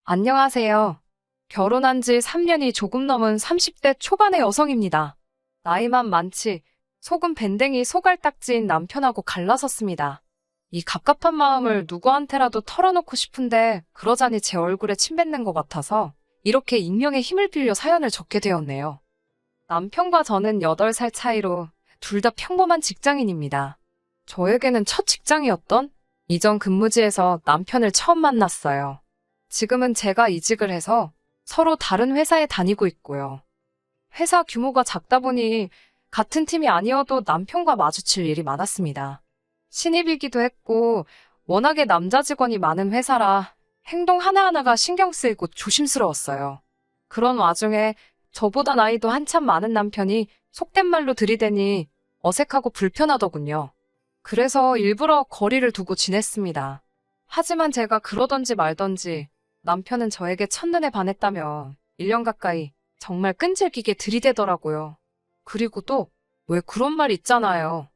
안녕하세요. 결혼한 지 3년이 조금 넘은 30대 초반의 여성입니다. 나이만 많지 속은 밴댕이 소갈딱지인 남편하고 갈라섰습니다. 이 갑갑한 마음을 누구한테라도 털어놓고 싶은데 그러자니 제 얼굴에 침 뱉는 것 같아서 이렇게 익명의 힘을 빌려 사연을 적게 되었네요. 남편과 저는 8살 차이로 둘 다 평범한 직장인입니다. 저에게는 첫 직장이었던 이전 근무지에서 남편을 처음 만났어요. 지금은 제가 이직을 해서 서로 다른 회사에 다니고 있고요. 회사 규모가 작다 보니 같은 팀이 아니어도 남편과 마주칠 일이 많았습니다. 신입이기도 했고 워낙에 남자 직원이 많은 회사라 행동 하나하나가 신경 쓰이고 조심스러웠어요. 그런 와중에 저보다 나이도 한참 많은 남편이 속된 말로 들이대니 어색하고 불편하더군요. 그래서 일부러 거리를 두고 지냈습니다. 하지만 제가 그러던지 말던지 남편은 저에게 첫눈에 반했다며 1년 가까이 정말 끈질기게 들이대더라고요. 그리고 또 왜 그런 말 있잖아요.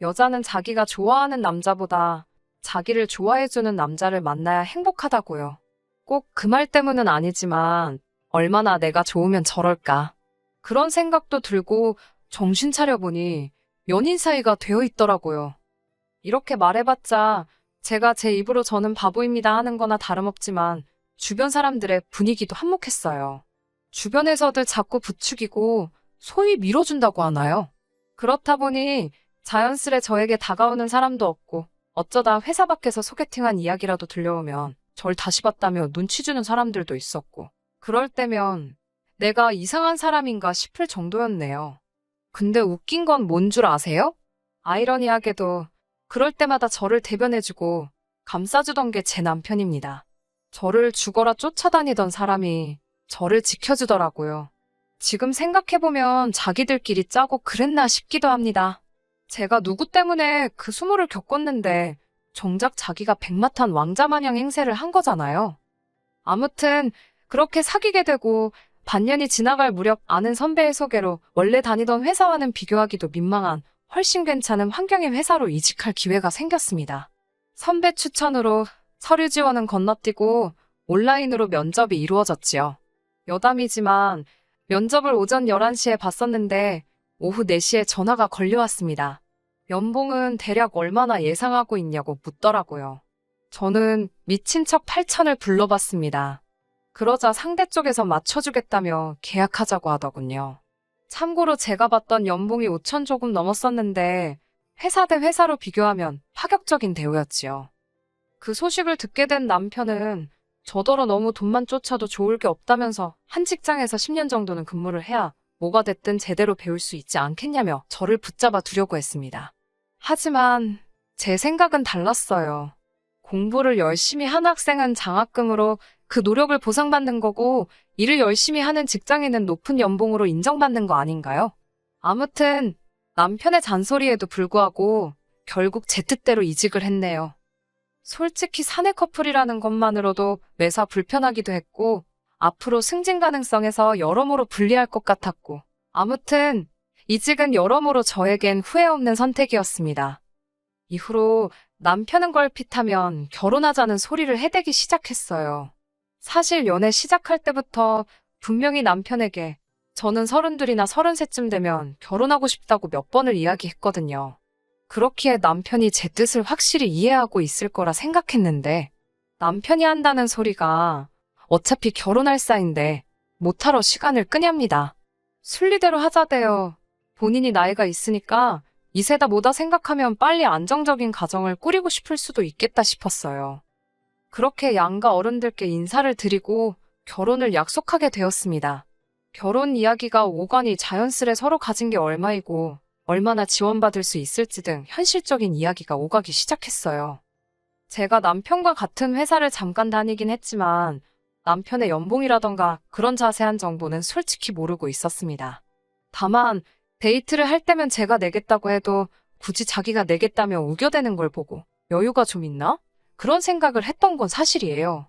여자는 자기가 좋아하는 남자보다 자기를 좋아해주는 남자를 만나야 행복하다고요. 꼭 그 말 때문은 아니지만 얼마나 내가 좋으면 저럴까. 그런 생각도 들고 정신 차려보니 연인 사이가 되어 있더라고요. 이렇게 말해봤자 제가 제 입으로 저는 바보입니다 하는 거나 다름없지만 주변 사람들의 분위기도 한몫했어요. 주변에서들 자꾸 부추기고 소위 밀어준다고 하나요? 그렇다 보니 자연스레 저에게 다가오는 사람도 없고 어쩌다 회사 밖에서 소개팅한 이야기라도 들려오면 절 다시 봤다며 눈치 주는 사람들도 있었고 그럴 때면 내가 이상한 사람인가 싶을 정도였네요. 근데 웃긴 건 뭔 줄 아세요? 아이러니하게도 그럴 때마다 저를 대변해주고 감싸주던 게 제 남편입니다. 저를 죽어라 쫓아다니던 사람이 저를 지켜주더라고요. 지금 생각해보면 자기들끼리 짜고 그랬나 싶기도 합니다. 제가 누구 때문에 그 수모를 겪었는데 정작 자기가 백마탄 왕자 마냥 행세를 한 거잖아요. 아무튼 그렇게 사귀게 되고 반년이 지나갈 무렵 아는 선배의 소개로 원래 다니던 회사와는 비교하기도 민망한 훨씬 괜찮은 환경의 회사로 이직할 기회가 생겼습니다. 선배 추천으로 서류 지원은 건너뛰고 온라인으로 면접이 이루어졌지요. 여담이지만 면접을 오전 11시에 봤었는데 오후 4시에 전화가 걸려왔습니다. 연봉은 대략 얼마나 예상하고 있냐고 묻더라고요. 저는 미친 척 8천을 불러봤습니다. 그러자 상대 쪽에서 맞춰주겠다며 계약하자고 하더군요. 참고로 제가 받던 연봉이 5천 조금 넘었었는데 회사 대 회사로 비교하면 파격적인 대우였지요. 그 소식을 듣게 된 남편은 저더러 너무 돈만 쫓아도 좋을 게 없다면서 한 직장에서 10년 정도는 근무를 해야 뭐가 됐든 제대로 배울 수 있지 않겠냐며 저를 붙잡아 두려고 했습니다. 하지만 제 생각은 달랐어요. 공부를 열심히 한 학생은 장학금으로 그 노력을 보상받는 거고 일을 열심히 하는 직장인은 높은 연봉으로 인정받는 거 아닌가요? 아무튼 남편의 잔소리에도 불구하고 결국 제 뜻대로 이직을 했네요. 솔직히 사내 커플이라는 것만으로도 매사 불편하기도 했고 앞으로 승진 가능성에서 여러모로 불리할 것 같았고 아무튼 이직은 여러모로 저에겐 후회 없는 선택이었습니다. 이후로 남편은 걸핏하면 결혼하자는 소리를 해대기 시작했어요. 사실 연애 시작할 때부터 분명히 남편에게 저는 32이나 33쯤 되면 결혼하고 싶다고 몇 번을 이야기했거든요. 그렇기에 남편이 제 뜻을 확실히 이해하고 있을 거라 생각했는데 남편이 한다는 소리가 어차피 결혼할 사이인데 못하러 시간을 끄냐입니다. 순리대로 하자대요. 본인이 나이가 있으니까 이세다 뭐다 생각하면 빨리 안정적인 가정을 꾸리고 싶을 수도 있겠다 싶었어요. 그렇게 양가 어른들께 인사를 드리고 결혼을 약속하게 되었습니다. 결혼 이야기가 오가니 자연스레 서로 가진 게 얼마이고 얼마나 지원받을 수 있을지 등 현실적인 이야기가 오가기 시작했어요. 제가 남편과 같은 회사를 잠깐 다니긴 했지만 남편의 연봉이라던가 그런 자세한 정보는 솔직히 모르고 있었습니다. 다만 데이트를 할 때면 제가 내겠다고 해도 굳이 자기가 내겠다며 우겨대는 걸 보고 여유가 좀 있나? 그런 생각을 했던 건 사실이에요.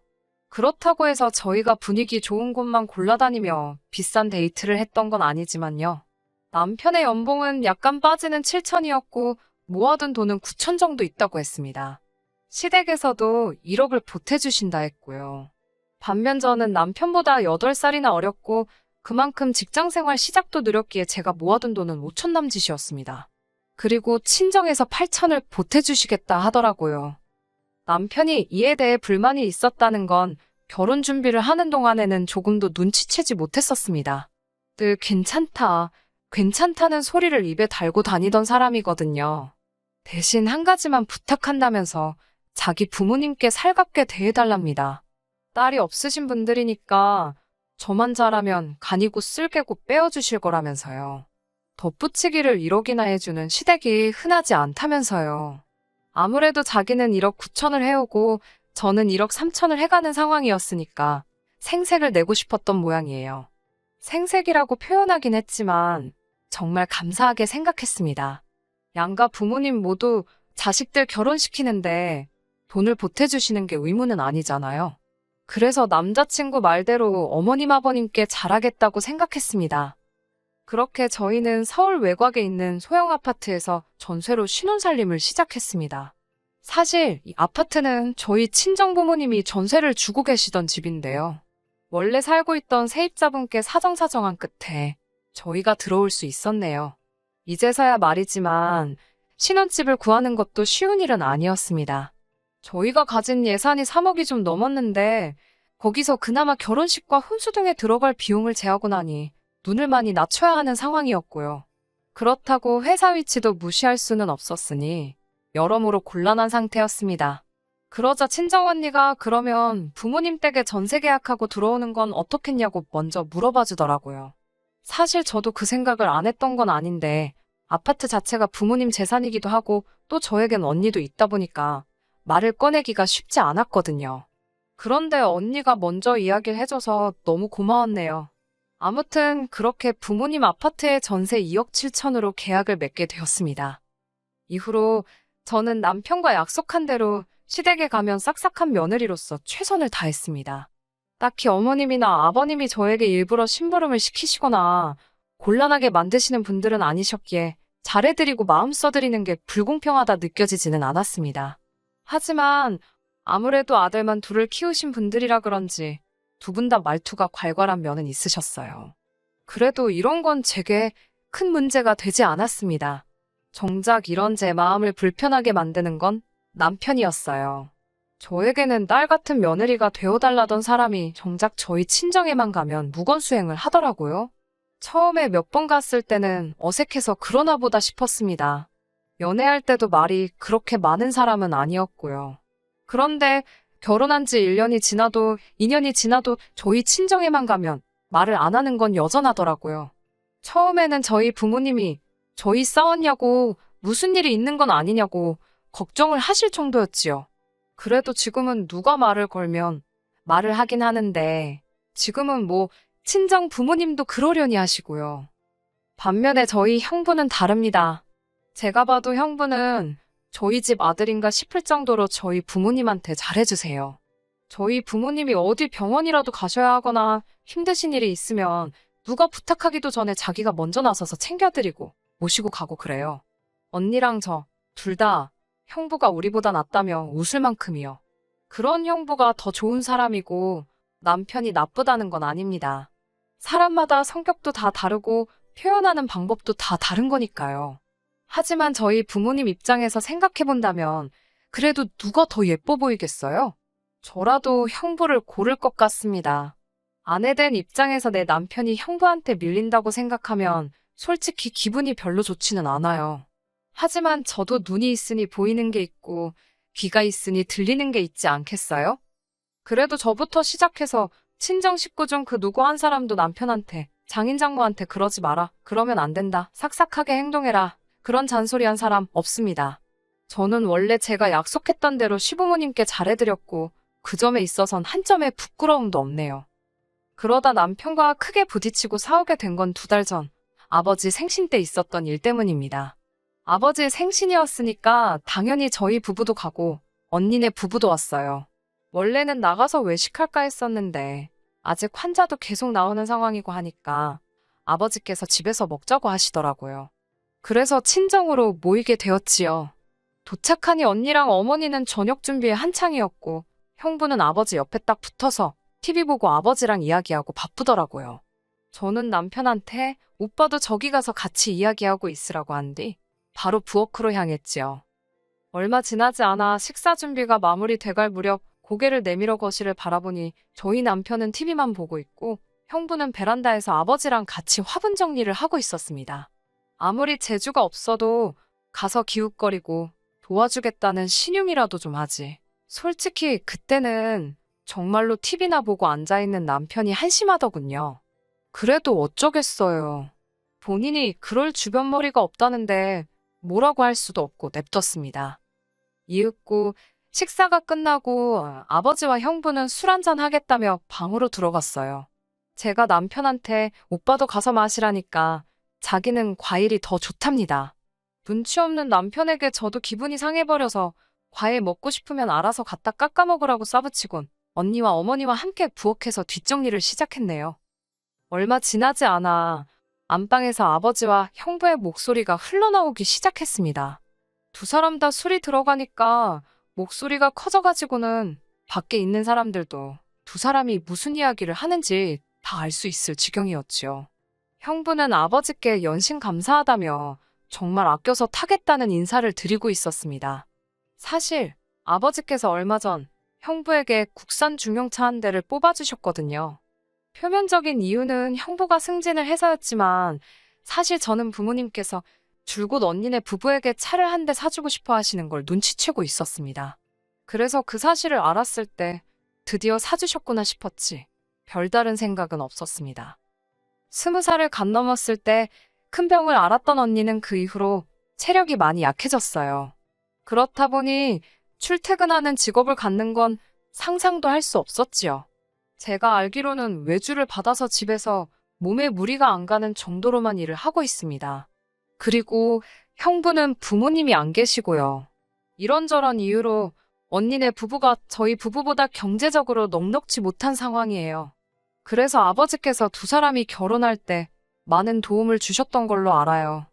그렇다고 해서 저희가 분위기 좋은 곳만 골라다니며 비싼 데이트를 했던 건 아니지만요. 남편의 연봉은 약간 빠지는 7천이었고 모아둔 돈은 9천 정도 있다고 했습니다. 시댁에서도 1억을 보태주신다 했고요. 반면 저는 남편보다 8살이나 어렸고 그만큼 직장생활 시작도 느렸기에 제가 모아둔 돈은 5천 남짓이었습니다. 그리고 친정에서 8천을 보태주시겠다 하더라고요. 남편이 이에 대해 불만이 있었다는 건 결혼 준비를 하는 동안에는 조금도 눈치채지 못했었습니다. 늘 괜찮다, 괜찮다는 소리를 입에 달고 다니던 사람이거든요. 대신 한 가지만 부탁한다면서 자기 부모님께 살갑게 대해달랍니다. 딸이 없으신 분들이니까 저만 잘하면 간이고 쓸개고 빼어주실 거라면서요. 덧붙이기를 1억이나 해주는 시댁이 흔하지 않다면서요. 아무래도 자기는 1억 9천을 해오고 저는 1억 3천을 해가는 상황이었으니까 생색을 내고 싶었던 모양이에요. 생색이라고 표현하긴 했지만 정말 감사하게 생각했습니다. 양가 부모님 모두 자식들 결혼시키는데 돈을 보태주시는 게 의무는 아니잖아요. 그래서 남자친구 말대로 어머님 아버님께 잘하겠다고 생각했습니다. 그렇게 저희는 서울 외곽에 있는 소형 아파트에서 전세로 신혼살림을 시작했습니다. 사실 이 아파트는 저희 친정부모님이 전세를 주고 계시던 집인데요. 원래 살고 있던 세입자분께 사정사정한 끝에 저희가 들어올 수 있었네요. 이제서야 말이지만 신혼집을 구하는 것도 쉬운 일은 아니었습니다. 저희가 가진 예산이 3억이 좀 넘었는데 거기서 그나마 결혼식과 혼수 등에 들어갈 비용을 제하고 나니 눈을 많이 낮춰야 하는 상황이었고요. 그렇다고 회사 위치도 무시할 수는 없었으니 여러모로 곤란한 상태였습니다. 그러자 친정언니가 그러면 부모님 댁에 전세 계약하고 들어오는 건 어떻겠냐고 먼저 물어봐 주더라고요. 사실 저도 그 생각을 안 했던 건 아닌데 아파트 자체가 부모님 재산이기도 하고 또 저에겐 언니도 있다 보니까 말을 꺼내기가 쉽지 않았거든요. 그런데 언니가 먼저 이야기를 해줘서 너무 고마웠네요. 아무튼 그렇게 부모님 아파트에 전세 2억 7천으로 계약을 맺게 되었습니다. 이후로 저는 남편과 약속한 대로 시댁에 가면 싹싹한 며느리로서 최선을 다했습니다. 딱히 어머님이나 아버님이 저에게 일부러 심부름을 시키시거나 곤란하게 만드시는 분들은 아니셨기에 잘해드리고 마음 써드리는 게 불공평하다 느껴지지는 않았습니다. 하지만 아무래도 아들만 둘을 키우신 분들이라 그런지 두 분 다 말투가 괄괄한 면은 있으셨어요. 그래도 이런 건 제게 큰 문제가 되지 않았습니다. 정작 이런 제 마음을 불편하게 만드는 건 남편이었어요. 저에게는 딸 같은 며느리가 되어달라던 사람이 정작 저희 친정에만 가면 무건수행을 하더라고요. 처음에 몇 번 갔을 때는 어색해서 그러나 보다 싶었습니다. 연애할 때도 말이 그렇게 많은 사람은 아니었고요. 그런데 결혼한 지 1년이 지나도 2년이 지나도 저희 친정에만 가면 말을 안 하는 건 여전하더라고요. 처음에는 저희 부모님이 저희 싸웠냐고 무슨 일이 있는 건 아니냐고 걱정을 하실 정도였지요. 그래도 지금은 누가 말을 걸면 말을 하긴 하는데 지금은 뭐 친정 부모님도 그러려니 하시고요. 반면에 저희 형부는 다릅니다. 제가 봐도 형부는 저희 집 아들인가 싶을 정도로 저희 부모님한테 잘해주세요. 저희 부모님이 어디 병원이라도 가셔야 하거나 힘드신 일이 있으면 누가 부탁하기도 전에 자기가 먼저 나서서 챙겨드리고 모시고 가고 그래요. 언니랑 저 둘 다 형부가 우리보다 낫다며 웃을 만큼이요. 그런 형부가 더 좋은 사람이고 남편이 나쁘다는 건 아닙니다. 사람마다 성격도 다 다르고 표현하는 방법도 다 다른 거니까요. 하지만 저희 부모님 입장에서 생각해본다면 그래도 누가 더 예뻐 보이겠어요? 저라도 형부를 고를 것 같습니다. 아내 된 입장에서 내 남편이 형부한테 밀린다고 생각하면 솔직히 기분이 별로 좋지는 않아요. 하지만 저도 눈이 있으니 보이는 게 있고 귀가 있으니 들리는 게 있지 않겠어요? 그래도 저부터 시작해서 친정 식구 중 그 누구 한 사람도 남편한테 장인장모한테 그러지 마라, 그러면 안 된다, 삭삭하게 행동해라, 그런 잔소리 한 사람 없습니다. 저는 원래 제가 약속했던 대로 시부모님께 잘해드렸고 그 점에 있어선 한 점의 부끄러움도 없네요. 그러다 남편과 크게 부딪히고 싸우게 된 건 2달 전 아버지 생신 때 있었던 일 때문입니다. 아버지 생신이었으니까 당연히 저희 부부도 가고 언니네 부부도 왔어요. 원래는 나가서 외식할까 했었는데 아직 환자도 계속 나오는 상황이고 하니까 아버지께서 집에서 먹자고 하시더라고요. 그래서 친정으로 모이게 되었지요. 도착하니 언니랑 어머니는 저녁 준비에 한창이었고 형부는 아버지 옆에 딱 붙어서 TV 보고 아버지랑 이야기하고 바쁘더라고요. 저는 남편한테 오빠도 저기 가서 같이 이야기하고 있으라고 한 뒤 바로 부엌으로 향했지요. 얼마 지나지 않아 식사 준비가 마무리돼갈 무렵 고개를 내밀어 거실을 바라보니 저희 남편은 TV만 보고 있고 형부는 베란다에서 아버지랑 같이 화분 정리를 하고 있었습니다. 아무리 재주가 없어도 가서 기웃거리고 도와주겠다는 신용이라도 좀 하지. 솔직히 그때는 정말로 TV나 보고 앉아있는 남편이 한심하더군요. 그래도 어쩌겠어요. 본인이 그럴 주변머리가 없다는데 뭐라고 할 수도 없고 냅뒀습니다. 이윽고 식사가 끝나고 아버지와 형부는 술 한잔 하겠다며 방으로 들어갔어요. 제가 남편한테 오빠도 가서 마시라니까 자기는 과일이 더 좋답니다. 눈치 없는 남편에게 저도 기분이 상해버려서 과일 먹고 싶으면 알아서 갖다 깎아 먹으라고 싸붙이곤 언니와 어머니와 함께 부엌에서 뒷정리를 시작했네요. 얼마 지나지 않아 안방에서 아버지와 형부의 목소리가 흘러나오기 시작했습니다. 두 사람 다 술이 들어가니까 목소리가 커져가지고는 밖에 있는 사람들도 두 사람이 무슨 이야기를 하는지 다 알 수 있을 지경이었지요. 형부는 아버지께 연신 감사하다며 정말 아껴서 타겠다는 인사를 드리고 있었습니다. 사실 아버지께서 얼마 전 형부에게 국산 중형차 한 대를 뽑아주셨거든요. 표면적인 이유는 형부가 승진을 해서였지만 사실 저는 부모님께서 줄곧 언니네 부부에게 차를 한 대 사주고 싶어 하시는 걸 눈치채고 있었습니다. 그래서 그 사실을 알았을 때 드디어 사주셨구나 싶었지 별다른 생각은 없었습니다. 20살을 갓 넘었을 때 큰 병을 앓았던 언니는 그 이후로 체력이 많이 약해졌어요. 그렇다 보니 출퇴근하는 직업을 갖는 건 상상도 할 수 없었지요. 제가 알기로는 외주를 받아서 집에서 몸에 무리가 안 가는 정도로만 일을 하고 있습니다. 그리고 형부는 부모님이 안 계시고요. 이런저런 이유로 언니네 부부가 저희 부부보다 경제적으로 넉넉지 못한 상황이에요. 그래서 아버지께서 두 사람이 결혼할 때 많은 도움을 주셨던 걸로 알아요.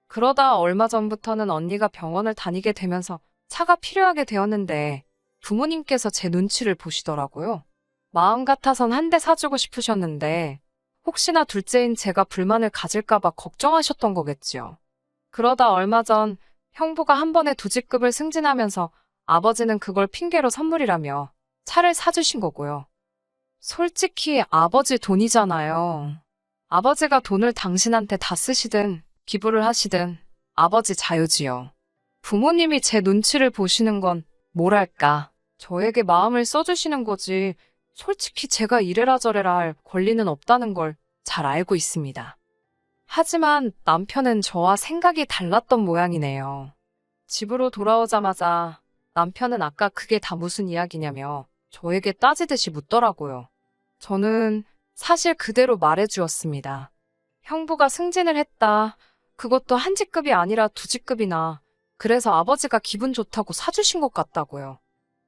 그러다 얼마 전부터는 언니가 병원을 다니게 되면서 차가 필요하게 되었는데 부모님께서 제 눈치를 보시더라고요. 마음 같아선 한 대 사주고 싶으셨는데 혹시나 둘째인 제가 불만을 가질까봐 걱정하셨던 거겠지요. 그러다 얼마 전 형부가 한 번에 두 직급을 승진하면서 아버지는 그걸 핑계로 선물이라며 차를 사주신 거고요. 솔직히 아버지 돈이잖아요. 아버지가 돈을 당신한테 다 쓰시든 기부를 하시든 아버지 자유지요. 부모님이 제 눈치를 보시는 건 뭐랄까 저에게 마음을 써주시는 거지 솔직히 제가 이래라 저래라 할 권리는 없다는 걸 잘 알고 있습니다. 하지만 남편은 저와 생각이 달랐던 모양이네요. 집으로 돌아오자마자 남편은 아까 그게 다 무슨 이야기냐며 저에게 따지듯이 묻더라고요. 저는 사실 그대로 말해주었습니다. 형부가 승진을 했다. 그것도 한 직급이 아니라 두 직급이나. 그래서 아버지가 기분 좋다고 사주신 것 같다고요.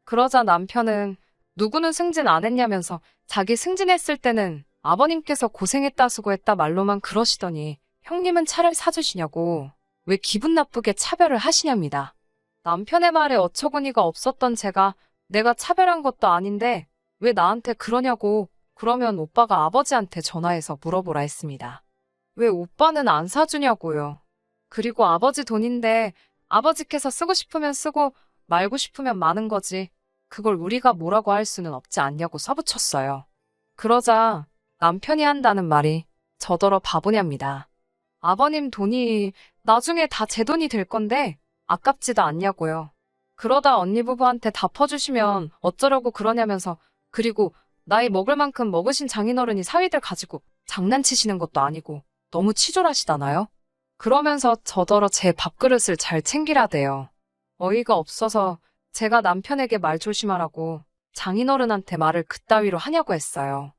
그러자 남편은 누구는 승진 안 했냐면서 자기 승진했을 때는 아버님께서 고생했다 수고했다 말로만 그러시더니 형님은 차를 사주시냐고 왜 기분 나쁘게 차별을 하시냐입니다. 남편의 말에 어처구니가 없었던 제가 내가 차별한 것도 아닌데 왜 나한테 그러냐고 그러면 오빠가 아버지한테 전화해서 물어보라 했습니다. 왜 오빠는 안 사주냐고요. 그리고 아버지 돈인데 아버지께서 쓰고 싶으면 쓰고 말고 싶으면 마는 거지. 그걸 우리가 뭐라고 할 수는 없지 않냐고 써붙였어요. 그러자 남편이 한다는 말이 저더러 바보냐입니다. 아버님 돈이 나중에 다 제 돈이 될 건데 아깝지도 않냐고요. 그러다 언니 부부한테 다 퍼주시면 어쩌려고 그러냐면서 그리고 나이 먹을 만큼 먹으신 장인어른이 사위들 가지고 장난치시는 것도 아니고 너무 치졸하시다나요? 그러면서 저더러 제 밥그릇을 잘 챙기라대요. 어이가 없어서 제가 남편에게 말 조심하라고 장인어른한테 말을 그따위로 하냐고 했어요.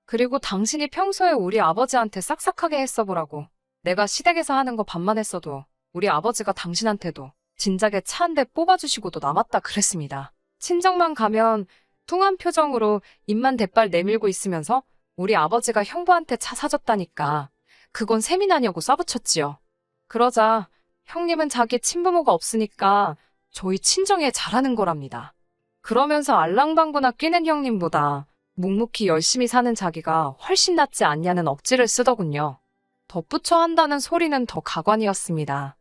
그리고 당신이 평소에 우리 아버지한테 싹싹하게 했어보라고. 내가 시댁에서 하는 거 반만 했어도 우리 아버지가 당신한테도 진작에 차 한 대 뽑아주시고도 남았다 그랬습니다. 친정만 가면 뚱한 표정으로 입만 대빨 내밀고 있으면서 우리 아버지가 형부한테 차 사줬다니까 그건 세미나냐고 싸붙였지요. 그러자 형님은 자기 친부모가 없으니까 저희 친정에 잘하는 거랍니다. 그러면서 알랑방구나 끼는 형님보다 묵묵히 열심히 사는 자기가 훨씬 낫지 않냐는 억지를 쓰더군요. 덧붙여 한다는 소리는 더 가관이었습니다.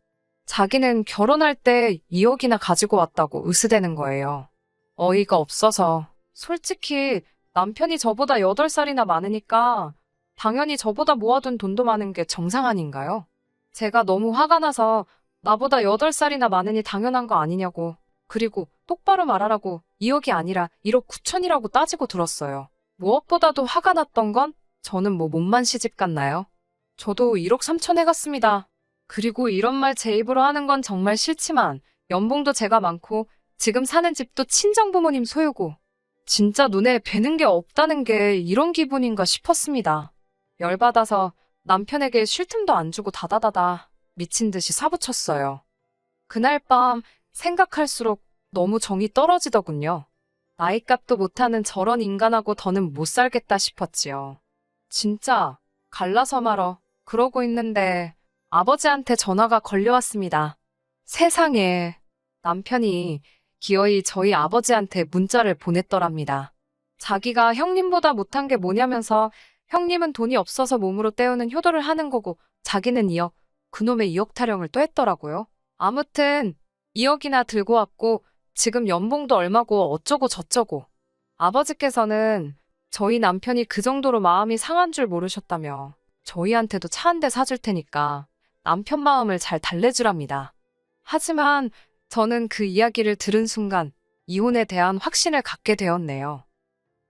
자기는 결혼할 때 2억이나 가지고 왔다고 으스대는 거예요. 어이가 없어서. 솔직히 남편이 저보다 8살이나 많으니까 당연히 저보다 모아둔 돈도 많은 게 정상 아닌가요? 제가 너무 화가 나서 나보다 8살이나 많으니 당연한 거 아니냐고. 그리고 똑바로 말하라고 2억이 아니라 1억 9천이라고 따지고 들었어요. 무엇보다도 화가 났던 건 저는 뭐 몸만 시집 갔나요? 저도 1억 3천 해갔습니다. 그리고 이런 말 제 입으로 하는 건 정말 싫지만 연봉도 제가 많고 지금 사는 집도 친정부모님 소유고 진짜 눈에 뵈는 게 없다는 게 이런 기분인가 싶었습니다. 열받아서 남편에게 쉴 틈도 안 주고 다다다다 미친 듯이 사부쳤어요. 그날 밤 생각할수록 너무 정이 떨어지더군요. 나이값도 못하는 저런 인간하고 더는 못 살겠다 싶었지요. 진짜 갈라서 말어 그러고 있는데 아버지한테 전화가 걸려왔습니다. 세상에 남편이 기어이 저희 아버지한테 문자를 보냈더랍니다. 자기가 형님보다 못한 게 뭐냐면서 형님은 돈이 없어서 몸으로 때우는 효도를 하는 거고 자기는 2억, 그놈의 2억 타령을 또 했더라고요. 아무튼 2억이나 들고 왔고 지금 연봉도 얼마고 어쩌고 저쩌고. 아버지께서는 저희 남편이 그 정도로 마음이 상한 줄 모르셨다며 저희한테도 차 한 대 사줄 테니까 남편 마음을 잘 달래주랍니다. 하지만 저는 그 이야기를 들은 순간 이혼에 대한 확신을 갖게 되었네요.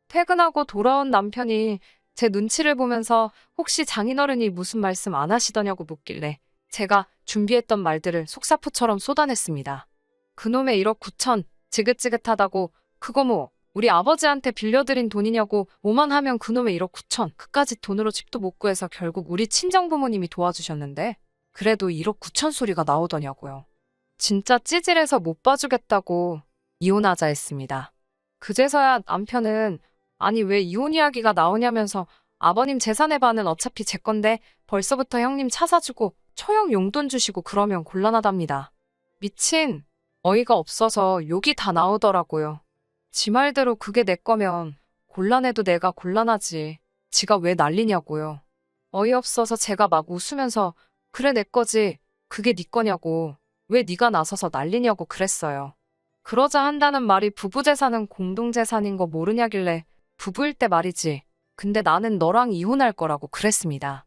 퇴근하고 돌아온 남편이 제 눈치를 보면서 혹시 장인어른이 무슨 말씀 안 하시더냐고 묻길래 제가 준비했던 말들을 속사포처럼 쏟아냈습니다. 그놈의 1억 9천 지긋지긋하다고 그거 뭐 우리 아버지한테 빌려드린 돈이냐고 오만하면 그놈의 1억 9천 그까짓 돈으로 집도 못 구해서 결국 우리 친정부모님이 도와주셨는데 그래도 1억 9천 소리가 나오더냐고요. 진짜 찌질해서 못 봐주겠다고 이혼하자 했습니다. 그제서야 남편은 아니 왜 이혼 이야기가 나오냐면서 아버님 재산의 반은 어차피 제 건데 벌써부터 형님 차 사주고 처형 용돈 주시고 그러면 곤란하답니다. 미친 어이가 없어서 욕이 다 나오더라고요. 지 말대로 그게 내 거면 곤란해도 내가 곤란하지. 지가 왜 난리냐고요. 어이없어서 제가 막 웃으면서 그래 내 거지. 그게 네 거냐고. 왜 네가 나서서 난리냐고 그랬어요. 그러자 한다는 말이 부부 재산은 공동 재산인 거 모르냐길래 부부일 때 말이지. 근데 나는 너랑 이혼할 거라고 그랬습니다.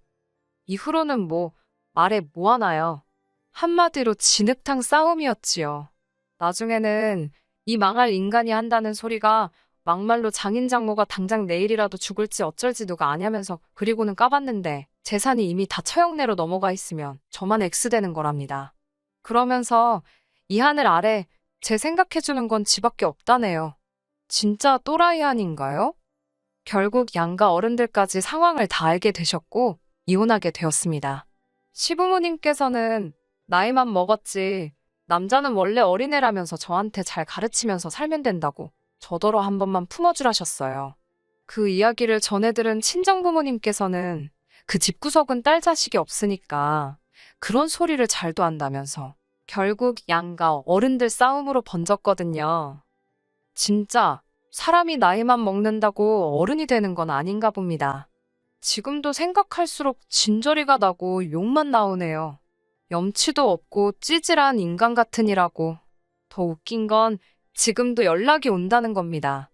이후로는 뭐 말해 뭐 하나요. 한마디로 진흙탕 싸움이었지요. 나중에는 이 망할 인간이 한다는 소리가 막말로 장인 장모가 당장 내일이라도 죽을지 어쩔지 누가 아냐면서 그리고는 까봤는데 재산이 이미 다 처형내로 넘어가 있으면 저만 X되는 거랍니다. 그러면서 이 하늘 아래 제 생각해주는 건 지밖에 없다네요. 진짜 또라이 아닌가요? 결국 양가 어른들까지 상황을 다 알게 되셨고 이혼하게 되었습니다. 시부모님께서는 나이만 먹었지 남자는 원래 어린애라면서 저한테 잘 가르치면서 살면 된다고 저더러 한 번만 품어주라셨어요. 그 이야기를 전해들은 친정부모님께서는 그 집구석은 딸 자식이 없으니까 그런 소리를 잘도 한다면서 결국 양가 어른들 싸움으로 번졌거든요. 진짜 사람이 나이만 먹는다고 어른이 되는 건 아닌가 봅니다. 지금도 생각할수록 진저리가 나고 욕만 나오네요. 염치도 없고 찌질한 인간 같으니라고. 더 웃긴 건 지금도 연락이 온다는 겁니다.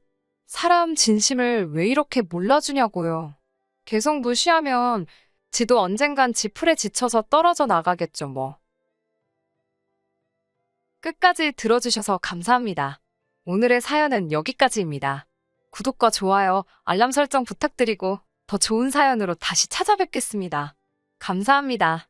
사람 진심을 왜 이렇게 몰라주냐고요. 계속 무시하면 지도 언젠간 지풀에 지쳐서 떨어져 나가겠죠 뭐. 끝까지 들어주셔서 감사합니다. 오늘의 사연은 여기까지입니다. 구독과 좋아요, 알람 설정 부탁드리고 더 좋은 사연으로 다시 찾아뵙겠습니다. 감사합니다.